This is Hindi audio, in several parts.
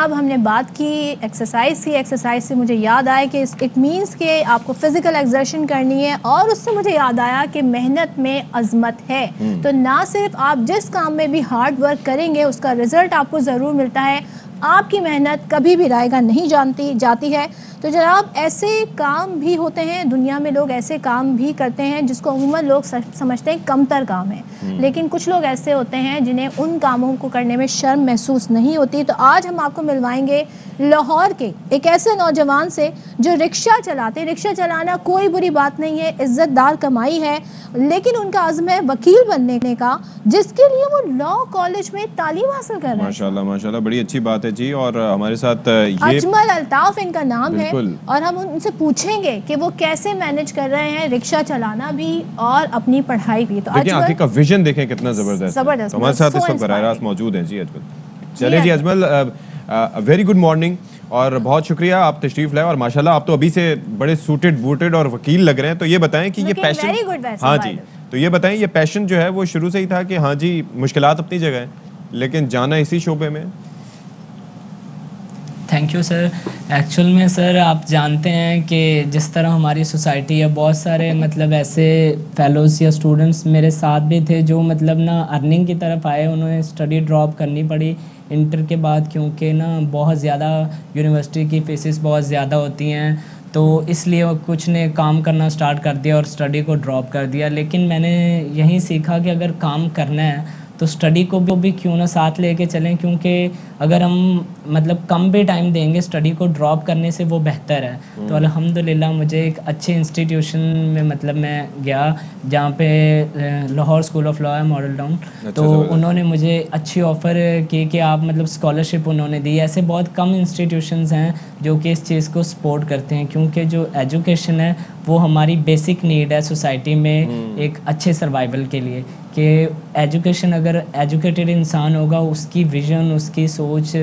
जनाब हमने बात की एक्सरसाइज की। एक्सरसाइज से मुझे याद आया कि इट मीन्स कि आपको फिज़िकल एक्सर्शन करनी है, और उससे मुझे याद आया कि मेहनत में अज़मत है। तो ना सिर्फ आप जिस काम में भी हार्ड वर्क करेंगे उसका रिज़ल्ट आपको ज़रूर मिलता है, आपकी मेहनत कभी भी रायगा नहीं जाती है। तो जनाब ऐसे काम भी होते हैं दुनिया में, लोग ऐसे काम भी करते हैं जिसको अमूमन लोग समझते हैं कमतर काम है, लेकिन कुछ लोग ऐसे होते हैं जिन्हें उन कामों को करने में शर्म महसूस नहीं होती। तो आज हम आपको मिलवाएंगे लाहौर के एक ऐसे नौजवान से जो रिक्शा चलाते। रिक्शा चलाना कोई बुरी बात नहीं है, इज़्ज़तदार कमाई है, लेकिन उनका अज़्म है वकील बनने का, जिसके लिए वो लॉ कॉलेज में तालीम हासिल कर रहे हैं। माशाल्लाह माशाल्लाह, बड़ी अच्छी बात है जी। और हमारे साथ ये अजमल अल्ताफ इनका नाम है, और हम उनसे पूछेंगे कि वो कैसे मैनेज कर रहे हैं रिक्शा चलाना भी और अपनी पढ़ाई भी। तो देखिए आगे का विजन देखें कितना ज़बरदस्त है। हमारे साथ इस वक्त बराह रास्त मौजूद हैं जी अजमल। चलिए जी अजमल, वेरी गुड मॉर्निंग और बहुत शुक्रिया आप तशरीफ लाए। और माशाल्लाह आप तो अभी से बड़े सूटेड बूटेड और वकील लग रहे हैं। तो ये बताएं कि ये पैशन, हाँ जी, तो ये बताएं ये पैशन जो है वो शुरू से ही था कि हाँ जी मुश्किलात अपनी जगह है लेकिन जाना इसी शोबे में? Thank you sir. एक्चुअल में सर आप जानते हैं कि जिस तरह हमारी सोसाइटी है, बहुत सारे मतलब ऐसे फेलोज़ या स्टूडेंट्स मेरे साथ भी थे जो मतलब ना अर्निंग की तरफ आए, उन्होंने स्टडी ड्रॉप करनी पड़ी इंटर के बाद, क्योंकि ना बहुत ज़्यादा यूनिवर्सिटी की फीसेस बहुत ज़्यादा होती हैं, तो इसलिए कुछ ने काम करना स्टार्ट कर दिया और स्टडी को ड्रॉप कर दिया। लेकिन मैंने यही सीखा कि अगर काम करना है तो स्टडी को भी क्यों ना साथ लेके चलें, क्योंकि अगर हम मतलब कम भी टाइम देंगे स्टडी को ड्रॉप करने से वो बेहतर है। तो अल्हम्दुलिल्लाह मुझे एक अच्छे इंस्टीट्यूशन में मतलब मैं गया जहाँ पे लाहौर स्कूल ऑफ लॉ है मॉडल टाउन। तो उन्होंने मुझे अच्छी ऑफ़र की कि आप मतलब स्कॉलरशिप उन्होंने दी। ऐसे बहुत कम इंस्टीट्यूशंस हैं जो कि इस चीज़ को सपोर्ट करते हैं, क्योंकि जो एजुकेशन है वो हमारी बेसिक नीड है सोसाइटी में एक अच्छे सर्वाइवल के लिए। कि एजुकेशन, अगर एजुकेटेड इंसान होगा उसकी विजन, उसकी सोच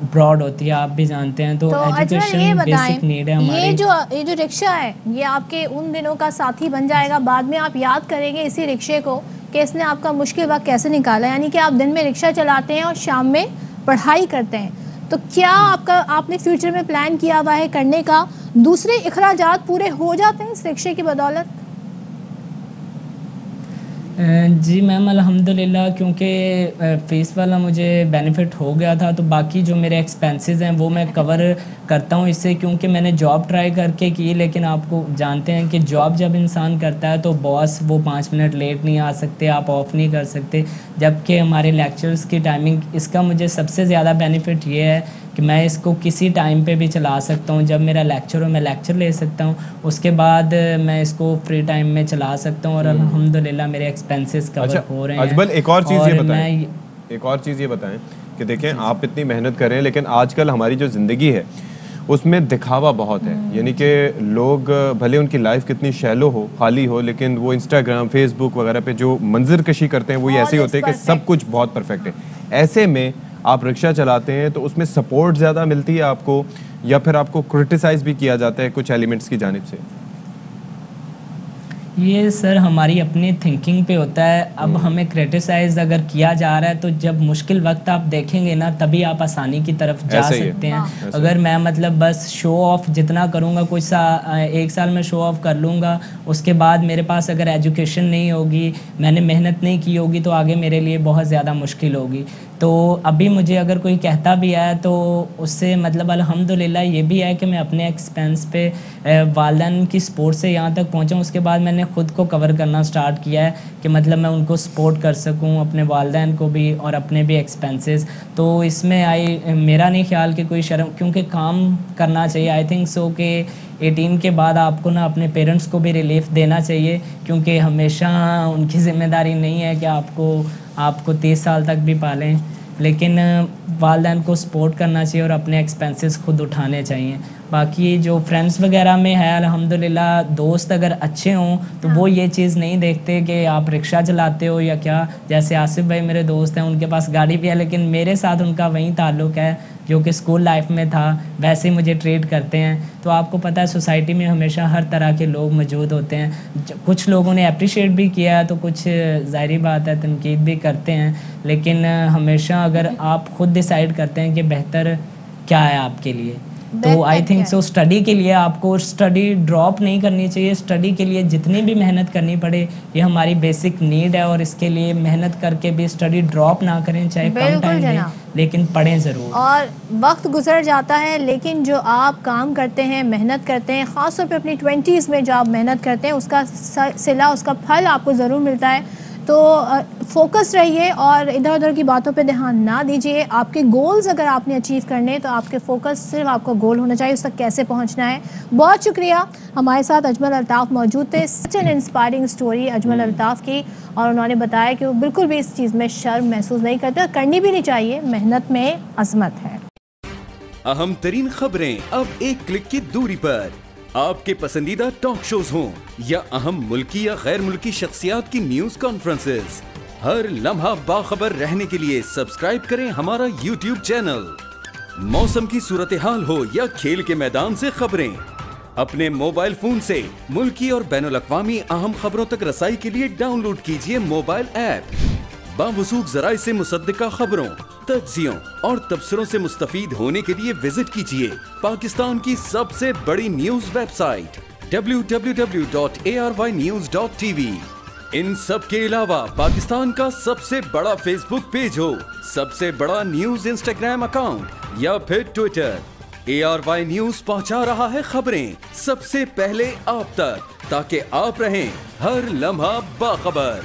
ब्रॉड होती है, आप भी जानते हैं। तो एजुकेशन बेसिक नीड है हमारी। ये जो रिक्शा है ये आपके उन दिनों का साथी बन जाएगा, बाद में आप याद करेंगे इसी रिक्शे को कि इसने आपका मुश्किल वक्त कैसे निकाला। यानी कि आप दिन में रिक्शा चलाते हैं और शाम में पढ़ाई करते हैं। तो क्या आपने फ्यूचर में प्लान किया हुआ है करने का? दूसरे अखराजात पूरे हो जाते हैं इस रिक्शे की बदौलत? जी मैम अल्हम्दुलिल्लाह, क्योंकि फ़ीस वाला मुझे बेनिफिट हो गया था, तो बाकी जो मेरे एक्सपेंसेस हैं वो मैं कवर करता हूँ इससे, क्योंकि मैंने जॉब ट्राई करके की। लेकिन आपको जानते हैं कि जॉब जब इंसान करता है तो बॉस वो 5 मिनट लेट नहीं आ सकते, आप ऑफ नहीं कर सकते। जबकि हमारे लेक्चर्स की टाइमिंग, इसका मुझे सबसे ज़्यादा बेनिफिट ये है कि मैं इसको किसी टाइम पे भी चला सकता हूँ। जब मेरा लेक्चर हो मैं लेक्चर ले सकता हूँ, उसके बाद मैं इसको फ्री टाइम में चला सकता हूँ और अल्हम्दुलिल्लाह मेरे एक्सपेंसेस कवर हो रहे हैं। अजमल एक और चीज़ ये बताएं कि देखें आप इतनी मेहनत कर रहे हैं लेकिन आजकल हमारी जो ज़िंदगी है उसमें दिखावा बहुत है। यानी कि लोग भले उनकी लाइफ कितनी शैलो हो, खाली हो, लेकिन वो इंस्टाग्राम फेसबुक वगैरह पे जो मंजर कशी करते हैं वो ऐसे होते हैं कि सब कुछ बहुत परफेक्ट है। ऐसे में आप रिक्शा चलाते हैं तो उसमें सपोर्ट ज़्यादा मिलती है आपको, या फिर आपको क्रिटिसाइज़ भी किया जाता है कुछ एलिमेंट्स की जानिब से? ये सर हमारी अपनी थिंकिंग पे होता है। अब हमें क्रिटिसाइज अगर किया जा रहा है तो जब मुश्किल वक्त आप देखेंगे ना तभी आप आसानी की तरफ जा सकते हैं। अगर मैं मतलब बस शो ऑफ जितना करूँगा, कुछ एक साल में शो ऑफ कर लूँगा, उसके बाद मेरे पास अगर एजुकेशन नहीं होगी, मैंने मेहनत नहीं की होगी, तो आगे मेरे लिए बहुत ज़्यादा मुश्किल होगी। तो अभी मुझे अगर कोई कहता भी है तो उससे मतलब अल्हम्दुलिल्लाह ये भी है कि मैं अपने एक्सपेंस पे वालिदैन की सपोर्ट से यहाँ तक पहुँचा। उसके बाद मैंने ख़ुद को कवर करना स्टार्ट किया है कि मतलब मैं उनको सपोर्ट कर सकूँ, अपने वालिदैन को भी और अपने भी एक्सपेंसेस। तो इसमें मेरा नहीं ख्याल कि कोई शर्म, क्योंकि काम करना चाहिए। आई थिंक सो कि 18 के बाद आपको ना अपने पेरेंट्स को भी रिलीफ देना चाहिए, क्योंकि हमेशा उनकी ज़िम्मेदारी नहीं है कि आपको 30 साल तक भी पालें, लेकिन वालिदैन को सपोर्ट करना चाहिए और अपने एक्सपेंसेस खुद उठाने चाहिए। बाकी जो फ्रेंड्स वगैरह में है अल्हम्दुलिल्लाह, दोस्त अगर अच्छे हों तो वो ये चीज़ नहीं देखते कि आप रिक्शा चलाते हो या क्या। जैसे आसिफ भाई मेरे दोस्त हैं, उनके पास गाड़ी भी है, लेकिन मेरे साथ उनका वही ताल्लुक़ है जो कि स्कूल लाइफ में था, वैसे ही मुझे ट्रीट करते हैं। तो आपको पता है सोसाइटी में हमेशा हर तरह के लोग मौजूद होते हैं। कुछ लोगों ने अप्रिशिएट भी किया है तो कुछ ज़ाहिरी बात है तनकीद भी करते हैं, लेकिन हमेशा अगर आप ख़ुद डिसाइड करते हैं कि बेहतर क्या है आपके लिए। तो आई थिंक सो स्टडी के लिए आपको स्टडी ड्रॉप नहीं करनी चाहिए। स्टडी के लिए जितनी भी मेहनत करनी पड़े, ये हमारी बेसिक नीड है, और इसके लिए मेहनत करके भी स्टडी ड्रॉप ना करें, चाहे कम टाइम में, लेकिन पढ़ें ज़रूर। और वक्त गुजर जाता है, लेकिन जो आप काम करते हैं, मेहनत करते हैं, ख़ासतौर पे अपनी 20s में जो आप मेहनत करते हैं, उसका सिला, उसका फल आपको ज़रूर मिलता है। तो फोकस रहिए और इधर उधर की बातों पे ध्यान ना दीजिए। आपके गोल्स अगर आपने अचीव करने, तो आपके फोकस सिर्फ आपका गोल होना चाहिए, उस तक कैसे पहुंचना है। बहुत शुक्रिया, हमारे साथ अजमल अल्ताफ़ मौजूद थे। Such an inspiring story Ajmal Altaf की, और उन्होंने बताया कि वो बिल्कुल भी इस चीज़ में शर्म महसूस नहीं करते, और करनी भी नहीं चाहिए। मेहनत में अजमत है। अहम तरीन खबरें अब एक क्लिक की दूरी पर। आपके पसंदीदा टॉक शोज हों या अहम मुल्की या गैर मुल्की शख्सियात की न्यूज कॉन्फ्रेंसेस, हर लम्हा बाखबर रहने के लिए सब्सक्राइब करें हमारा YouTube चैनल। मौसम की सूरत हाल हो या खेल के मैदान से खबरें, अपने मोबाइल फोन से मुल्की और बैनुल-अक़वामी अहम खबरों तक रसाई के लिए डाउनलोड कीजिए मोबाइल ऐप। बावसूख ज़राए से मुसद्दिका खबरों, तज्ज़ियों और तबसरों से मुस्तफ़ीद होने के लिए विजिट कीजिए पाकिस्तान की सबसे बड़ी न्यूज वेबसाइट www.arYnews.tv। इन सब के अलावा पाकिस्तान का सबसे बड़ा फेसबुक पेज हो, सबसे बड़ा न्यूज इंस्टाग्राम अकाउंट या फिर ट्विटर, ARY न्यूज पहुंचा रहा है खबरें सबसे पहले आप तक, ताकि आप रहें हर लम्हा बाखबर।